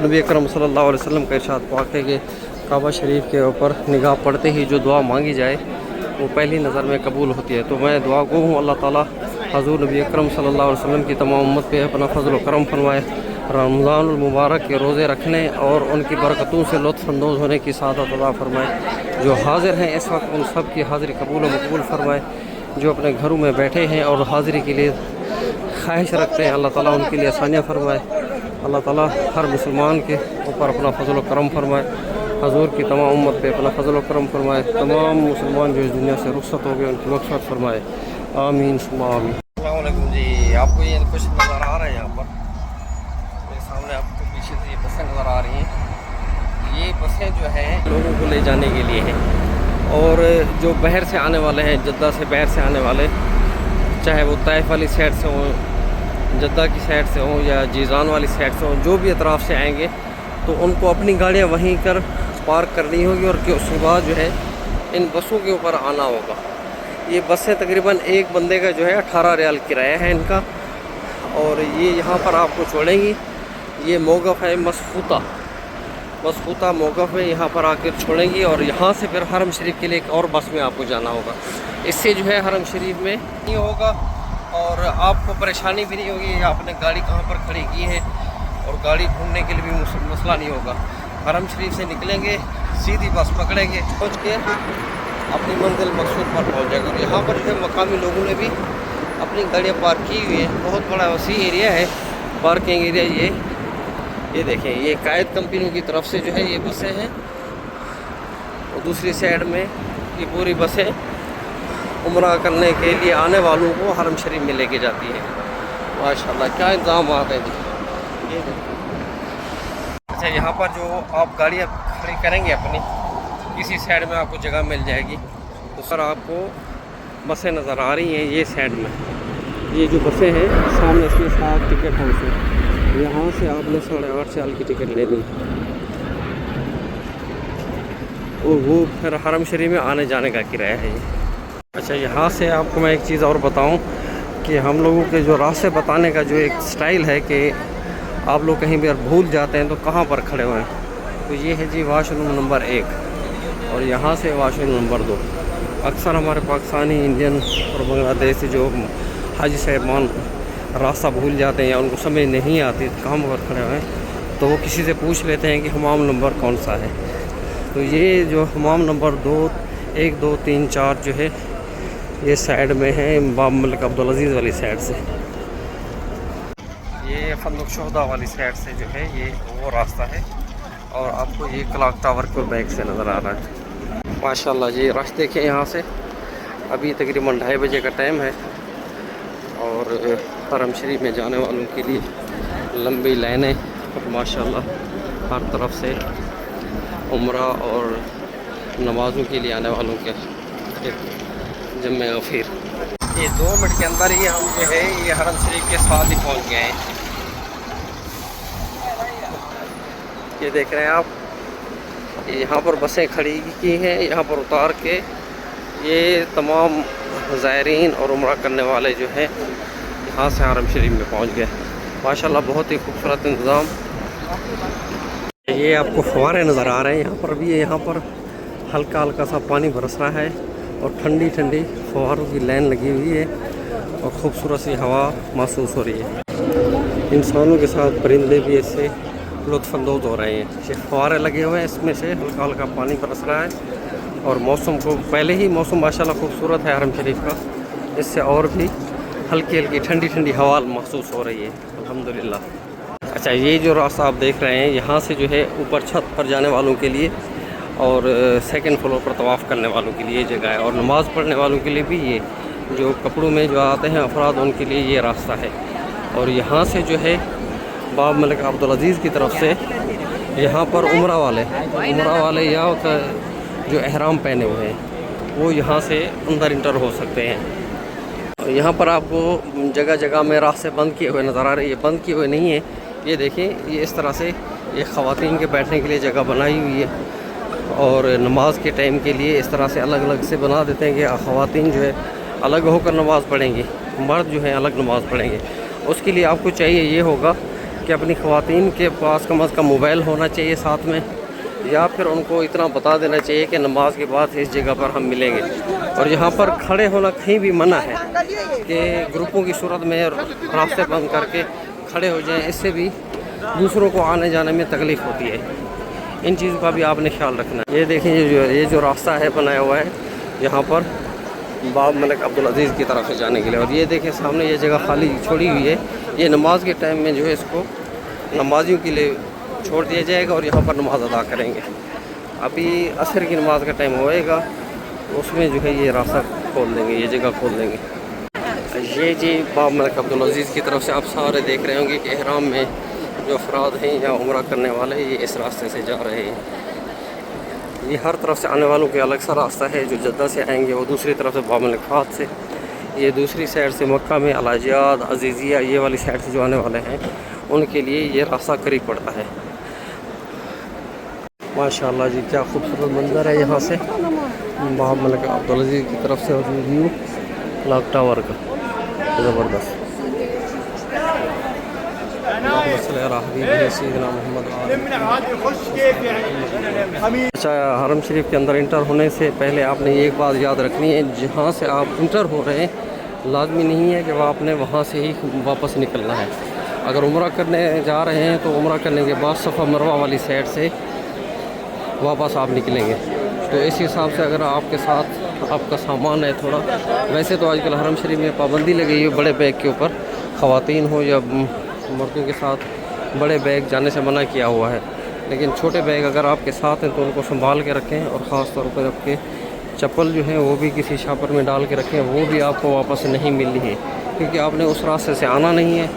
नबी अकरम सल्लल्लाहु अलैहि वसल्लम का इरशाद पाक है कि काबा शरीफ के ऊपर निगाह पड़ते ही जो दुआ मांगी जाए वो पहली नज़र में कबूल होती है। तो मैं दुआ गो हूँ अल्लाह ताला हज़ूर नबी अकरम सल्लल्लाहु अलैहि वसल्लम की तमाम उम्मत पे अपना फजल व करम फरमाए। रमज़ानुल मुबारक के रोज़े रखने और उनकी बरकतों से लुत्फ़अंदोज़ होने की सादत अता फरमाए। जो हाज़िर हैं इस वक्त उन सब की हाज़िरी कबूल व मकबूल फरमाए। जो अपने घरों में बैठे हैं और हाज़िरी के लिए ख्वाहिश रखते हैं अल्लाह ताला उनके लिए आसानियाँ फरमाए। अल्लाह ताला हर मुसलमान के ऊपर अपना फजल व करम फरमाए। हजूर की तमाम उम्मत पे अपना फजल व करम फरमाए। तमाम मुसलमान जो इस दुनिया से रुखसत हो गए उनकी मग़फ़िरत फरमाए। आमीन सुम्मा आमीन। अस्सलाम वालेकुम जी, आपको ये कुछ नज़र आ रहा है यहाँ पर मेरे सामने, आपको पीछे से ये बसें नज़र आ रही हैं। ये बसें जो हैं लोगों को ले जाने के लिए हैं और जो बाहर से आने वाले हैं, जद्दा से बाहर से आने वाले, चाहे वो तैफ वाली साइड से हों, जद्दा की साइड से हों या जीज़ान वाली साइड से हों, जो भी अतराफ़ से आएंगे तो उनको अपनी गाड़ियाँ वहीं कर पार्क करनी होगी और उसके बाद जो है इन बसों के ऊपर आना होगा। ये बसें तकरीबन एक बंदे का जो है 18 रियाल किराया है इनका और ये यहाँ पर आपको छोड़ेंगी। ये मौक़िफ़ है मसफूता मौक़िफ़ है, यहाँ पर आकर छोड़ेंगी और यहाँ से फिर हरम शरीफ के लिए एक और बस में आपको जाना होगा। इससे जो है हरम शरीफ में नहीं होगा और आपको परेशानी भी नहीं होगी। आपने गाड़ी कहाँ पर खड़ी की है और गाड़ी ढूंढने के लिए भी मसला नहीं होगा। हरम शरीफ से निकलेंगे, सीधी बस पकड़ेंगे, पहुँच के अपनी मंजिल मकसूद पर पहुँच जाएगा। और यहाँ पर जो है मकामी लोगों ने भी अपनी गाड़ियाँ पार्क की हुई है। बहुत बड़ा वसी एरिया है, पार्किंग एरिया। ये देखें, ये कायद कंपनी की तरफ से जो है ये बसें हैं और दूसरी साइड में ये पूरी बसें उम्रा करने के लिए आने वालों को हरम शरीफ में लेके जाती है। माशाल्लाह क्या इंतज़ाम आ गए जी। ये अच्छा, यहाँ पर जो आप गाड़ियाँ खड़ी करेंगे अपनी, किसी साइड में आपको जगह मिल जाएगी। तो सर आपको बसें नज़र आ रही हैं ये साइड में, ये जो बसें हैं सामने इसमें 7 टिकट हाउस है। यहाँ से आपने 8.5 साल की टिकट लेनी और वो फिर हरम शरीफ में आने जाने का किराया है ये। अच्छा, यहाँ से आपको मैं एक चीज़ और बताऊँ कि हम लोगों के जो रास्ते बताने का जो एक स्टाइल है कि आप लोग कहीं भी भूल जाते हैं तो कहाँ पर खड़े हुए हैं। तो ये है जी वाशरूम नंबर 1 और यहाँ से वाशरूम नंबर 2। अक्सर हमारे पाकिस्तानी, इंडियन और बांग्लादेशी जो हाजी साहिबान रास्ता भूल जाते हैं या उनको समझ नहीं आती कहाँ पर खड़े हुए हैं, तो वो किसी से पूछ लेते हैं कि हमाम नंबर कौन सा है। तो ये जो हमाम नंबर 2, 1, 2, 3, 4 जो है ये साइड में है बाब मलिक अब्दुल अजीज़ वाली साइड से। ये फंदुक शोहदा वाली साइड से जो है ये वो रास्ता है और आपको ये क्लॉक टावर के बैक से नज़र आ रहा है। माशाल्लाह जी, रास्ते देखें यहाँ से अभी तकरीबन 2:30 बजे का टाइम है और हरम शरीफ में जाने वालों के लिए लंबी लाइनें और माशाल्लाह हर तरफ से उम्रा और नमाज़ों के लिए आने वालों के जम्मे गफीर। ये 2 मिनट के अंदर ही हम जो है ये हरम शरीफ के साथ ही पहुंच गए हैं। ये देख रहे हैं आप, यहाँ पर बसें खड़ी की हैं। यहाँ पर उतार के ये तमाम ज़ायरीन और उम्रा करने वाले जो हैं यहाँ से हरम शरीफ में पहुंच गए। माशाल्लाह बहुत ही खूबसूरत इंतज़ाम। ये आपको फव्वारे नज़र आ रहे हैं यहाँ पर भी। यहाँ पर हल्का हल्का सा पानी बरस रहा है और ठंडी ठंडी फव्वारों की लाइन लगी हुई है और ख़ूबसूरत सी हवा महसूस हो रही है। इंसानों के साथ परिंदे भी इससे लुत्फ़अंदोज़ हो रहे हैं। ये फव्वारे लगे हुए हैं, इसमें से हल्का हल्का पानी बरस रहा है और मौसम को पहले ही मौसम माशाल्लाह खूबसूरत है हरम शरीफ का। इससे और भी हल्की हल्की ठंडी ठंडी हवा महसूस हो रही है अल्हम्दुलिल्लाह। अच्छा, ये जो रास्ता आप देख रहे हैं यहाँ से जो है ऊपर छत पर जाने वालों के लिए और सेकंड फ्लोर पर तवाफ़ करने वालों के लिए जगह है और नमाज़ पढ़ने वालों के लिए भी ये जो कपड़ों में जो आते हैं अफराद उनके लिए ये रास्ता है। और यहाँ से जो है बाब मलिक अब्दुल अजीज़ की तरफ से यहाँ पर उम्रा वाले या जो एहराम पहने हुए हैं वो यहाँ से अंदर इंटर हो सकते हैं। और यहाँ पर आपको जगह जगह में रास्ते बंद किए हुए नज़र आ रहे हैं। ये बंद किए हुए नहीं है, ये देखें, ये इस तरह से ये ख़वातीन के बैठने के लिए जगह बनाई हुई है और नमाज के टाइम के लिए इस तरह से अलग अलग से बना देते हैं कि ख़वातीन जो है अलग होकर नमाज़ पढ़ेंगी, मर्द जो है अलग नमाज़ पढ़ेंगे। उसके लिए आपको चाहिए ये होगा कि अपनी ख़वातीन के पास कम अज़ कम मोबाइल होना चाहिए साथ में, या फिर उनको इतना बता देना चाहिए कि नमाज के बाद इस जगह पर हम मिलेंगे। और यहाँ पर खड़े होना कहीं भी मना है कि ग्रुपों की सूरत में रास्ते बंद करके खड़े हो जाएं, इससे भी दूसरों को आने जाने में तकलीफ़ होती है। इन चीज़ों का भी आपने ख्याल रखना है। ये देखें, ये जो रास्ता है बनाया हुआ है यहाँ पर बाब मलिक अब्दुल अज़ीज़ की तरफ से जाने के लिए, और ये देखें सामने ये जगह खाली छोड़ी हुई है। ये नमाज के टाइम में जो है इसको नमाजियों के लिए छोड़ दिया जाएगा और यहाँ पर नमाज अदा करेंगे। अभी असर की नमाज का टाइम होएगा तो उसमें जो है ये रास्ता खोल देंगे, ये जगह खोल देंगे। ये जी बाब मलिक अब्दुल अज़ीज़ की तरफ से आप सारे देख रहे होंगे कि एहराम में जो अफराद हैं या उम्रा करने वाले ये इस रास्ते से जा रहे हैं। ये हर तरफ से आने वालों के अलग सा रास्ता है। जो जद्दा से आएंगे वो दूसरी तरफ से बाब मलिक खात से, ये दूसरी साइड से मक्का में अलाजियाद अजीज़िया ये वाली साइड से जो आने वाले हैं उनके लिए ये रास्ता करीब पड़ता है। माशाअल्लाह जी, क्या खूबसूरत मंज़र है यहाँ से बाब मलिक अब्दुल अज़ीज़ की तरफ से व्यू क्लॉक टावर का, ज़बरदस्त। अच्छा, हरम शरीफ के अंदर इंटर होने से पहले आपने एक बात याद रखनी है, जहाँ से आप इंटर हो रहे हैं लाजमी नहीं है कि वह आपने वहाँ से ही वापस निकलना है। अगर उम्रा करने जा रहे हैं तो उम्रा करने के बाद सफ़ा मरवा वाली साइड से वापस आप निकलेंगे। तो इस हिसाब से अगर आपके साथ आपका सामान है थोड़ा, वैसे तो आजकल हरम शरीफ में पाबंदी लगी है बड़े बैग के ऊपर, ख़वातीन हो या मर्दों के साथ बड़े बैग जाने से मना किया हुआ है, लेकिन छोटे बैग अगर आपके साथ हैं तो उनको संभाल के रखें। और ख़ास तौर पर आपके चप्पल जो है वो भी किसी शापर में डाल के रखें, वो भी आपको वापस नहीं मिलनी है, क्योंकि आपने उस रास्ते से आना नहीं है।